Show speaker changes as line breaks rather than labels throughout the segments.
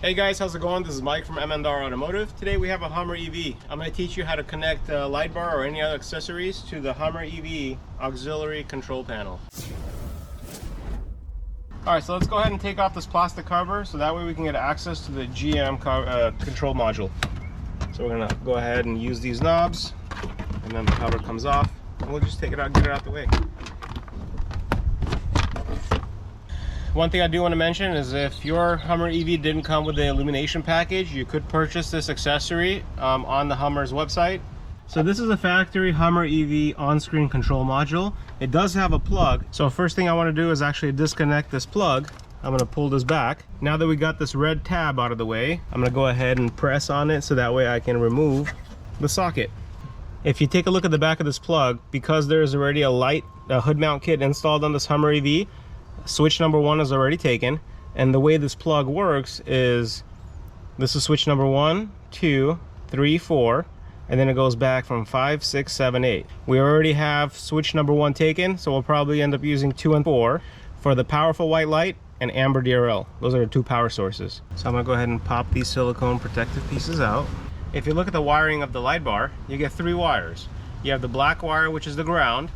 Hey guys, how's it going? This is Mike from M&R Automotive. Today we have a Hummer EV. I'm going to teach you how to connect a light bar or any other accessories to the Hummer EV auxiliary control panel. Alright, so let's go ahead and take off this plastic cover so that way we can get access to the GM control module. So we're going to go ahead and use these knobs, and then the cover comes off, and we'll just take it out and get it out the way. One thing I do want to mention is if your Hummer EV didn't come with the illumination package, you could purchase this accessory on the Hummer's website. So this is a factory Hummer EV on-screen control module. It does have a plug. So first thing I want to do is actually disconnect this plug. I'm going to pull this back. Now that we got this red tab out of the way, I'm going to go ahead and press on it so that way I can remove the socket. If you take a look at the back of this plug, because there's already a hood mount kit installed on this Hummer EV, switch number 1 is already taken, and the way this plug works is this is switch number 1, 2, 3, 4, and then it goes back from 5, 6, 7, 8. We already have switch number 1 taken, so we'll probably end up using 2 and 4 for the powerful white light and amber DRL. Those are the 2 power sources. So I'm gonna go ahead and pop these silicone protective pieces out. If you look at the wiring of the light bar, you get 3 wires. You have the black wire, which is the ground.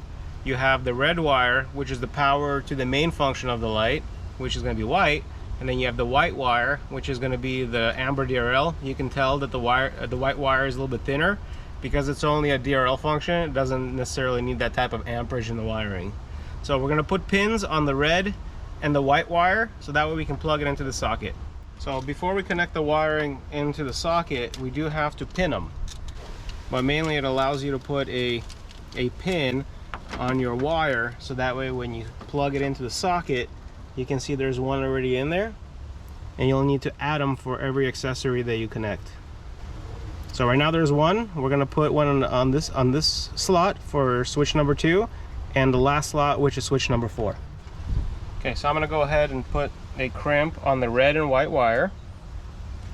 You have the red wire, which is the power to the main function of the light, which is going to be white, and then you have the white wire, which is going to be the amber DRL. You can tell that the white wire is a little bit thinner because it's only a DRL function. It doesn't necessarily need that type of amperage in the wiring. So we're going to put pins on the red and the white wire so that way we can plug it into the socket. So before we connect the wiring into the socket, we do have to pin them. But mainly it allows you to put a pin on your wire so that way when you plug it into the socket, you can see there's one already in there, and you'll need to add them for every accessory that you connect. So right now there's one. We're going to put one on this slot for switch number 2, and the last slot, which is switch number 4. Okay, so I'm going to go ahead and put a crimp on the red and white wire.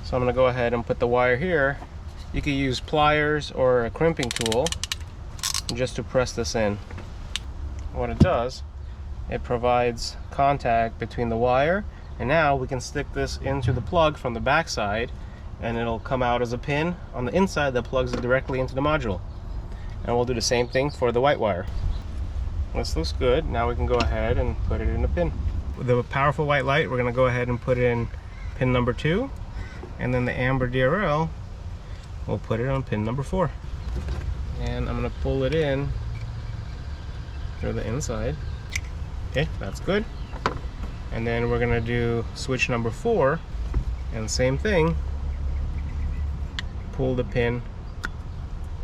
So I'm going to go ahead and put the wire here. You could use pliers or a crimping tool just to press this in. What it does, it provides contact between the wire, and now we can stick this into the plug from the back side, and it'll come out as a pin on the inside that plugs it directly into the module. And we'll do the same thing for the white wire. This looks good. Now we can go ahead and put it in a pin. With the powerful white light, we're going to go ahead and put in pin number 2, and then the amber DRL, we'll put it on pin number 4. And I'm going to pull it in through the inside. Okay, that's good. And then we're going to do switch number 4, and same thing, pull the pin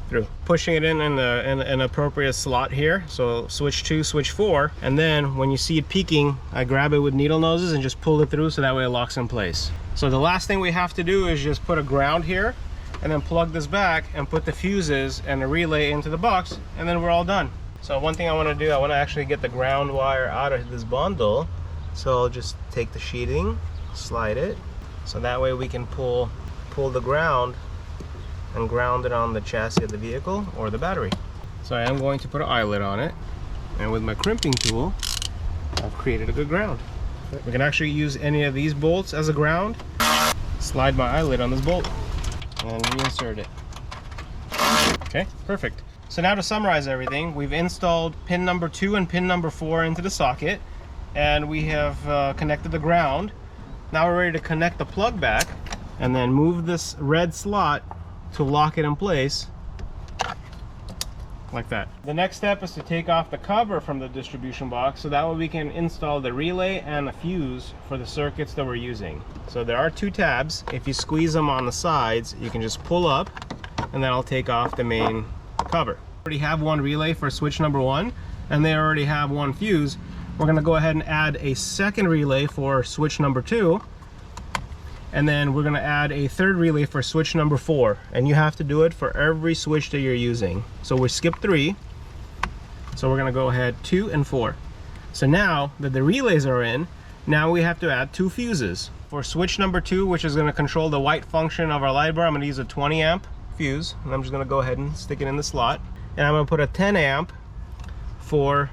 through, pushing it in an appropriate slot here. So switch 2, switch 4, and then when you see it peaking, I grab it with needle noses and just pull it through so that way it locks in place. So the last thing we have to do is just put a ground here, and then plug this back and put the fuses and the relay into the box, and then we're all done. So one thing I want to do, I want to actually get the ground wire out of this bundle. So I'll just take the sheeting, slide it, so that way we can pull the ground and ground it on the chassis of the vehicle or the battery. So I am going to put an eyelet on it, and with my crimping tool, I've created a good ground. We can actually use any of these bolts as a ground. Slide my eyelet on this bolt and reinsert it. Okay, perfect. So now to summarize everything, we've installed pin number 2 and pin number 4 into the socket, and we have connected the ground. Now we're ready to connect the plug back and then move this red slot to lock it in place like that. The next step is to take off the cover from the distribution box so that way we can install the relay and a fuse for the circuits that we're using. So there are 2 tabs. If you squeeze them on the sides, you can just pull up, and then I'll take off the main cover. We already have one relay for switch number 1, and they already have one fuse. We're going to go ahead and add a second relay for switch number 2, and then we're going to add a third relay for switch number 4, and you have to do it for every switch that you're using. So we skipped 3, so we're going to go ahead 2 and 4. So now that the relays are in, now we have to add 2 fuses. For switch number 2, which is going to control the white function of our light bar, I'm going to use a 20 amp fuse, and I'm just going to go ahead and stick it in the slot, and I'm going to put a 10 amp for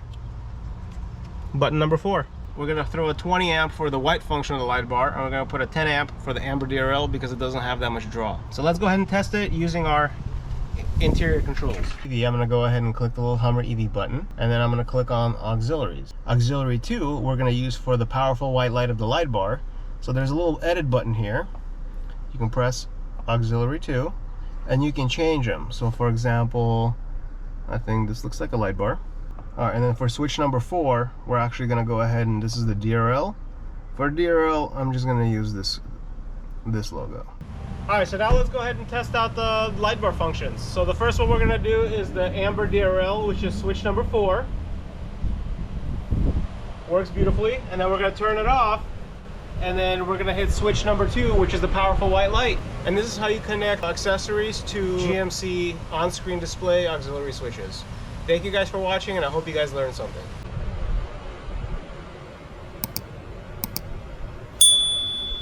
button number 4. We're gonna throw a 20 amp for the white function of the light bar, and we're gonna put a 10 amp for the amber DRL because it doesn't have that much draw. So let's go ahead and test it using our interior controls. I'm gonna go ahead and click the little Hummer EV button, and then I'm gonna click on auxiliaries. Auxiliary 2 we're gonna use for the powerful white light of the light bar. So there's a little edit button here. You can press auxiliary 2 and you can change them. So for example, I think this looks like a light bar. All right, and then for switch number 4, we're actually gonna go ahead and this is the DRL. For DRL, I'm just gonna use this logo. All right, so now let's go ahead and test out the light bar functions. So the first one we're gonna do is the amber DRL, which is switch number 4. Works beautifully, and then we're gonna turn it off, and then we're gonna hit switch number 2, which is the powerful white light. And this is how you connect accessories to GMC on-screen display auxiliary switches. Thank you guys for watching, and I hope you guys learned something.